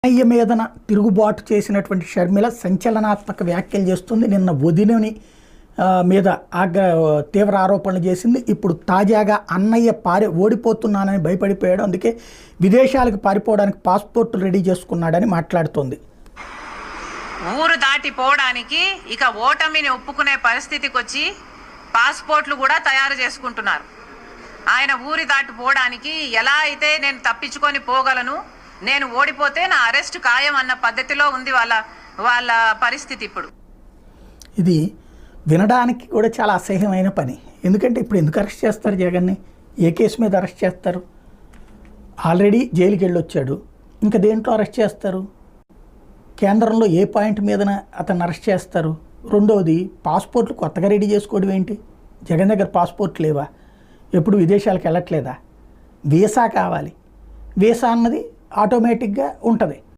అన్నయ్య మీదన తిరుగుబాటు చేసినటువంటి షర్మిల సంచలనాత్మక వ్యాఖ్యలు చేస్తుంది. నిన్న వదినని మీద తీవ్ర ఆరోపణలు చేసింది. ఇప్పుడు తాజాగా అన్నయ్య ఓడిపోతున్నానని భయపడిపోయాడు, అందుకే విదేశాలకు పారిపోవడానికి పాస్పోర్ట్ రెడీ చేసుకున్నాడని మాట్లాడుతోంది. ఊరు దాటిపోవడానికి ఇక ఓటమిని ఒప్పుకునే పరిస్థితికి వచ్చి పాస్పోర్ట్లు కూడా తయారు చేసుకుంటున్నారు. ఆయన ఊరి దాటిపోవడానికి ఎలా అయితే నేను తప్పించుకొని పోగలను, నేను ఓడిపోతే నా అరెస్ట్ ఖాయం అన్న పద్ధతిలో ఉంది వాళ్ళ పరిస్థితి. ఇప్పుడు ఇది వినడానికి కూడా చాలా అసహ్యమైన పని. ఎందుకంటే ఇప్పుడు ఎందుకు అరెస్ట్ చేస్తారు జగన్ని? ఏ కేసు మీద అరెస్ట్ చేస్తారు? ఆల్రెడీ జైలుకి వెళ్ళొచ్చాడు, ఇంకా దేంట్లో అరెస్ట్ చేస్తారు? కేంద్రంలో ఏ పాయింట్ మీదన అతన్ని అరెస్ట్ చేస్తారు? రెండవది, పాస్పోర్ట్లు కొత్తగా రెడీ చేసుకోవడం ఏంటి? జగన్ దగ్గర పాస్పోర్ట్ లేవా? ఎప్పుడు విదేశాలకు వెళ్ళట్లేదా? వీసా కావాలి. వీసా అన్నది ఆటోమేటిక్గా ఉంటుంది.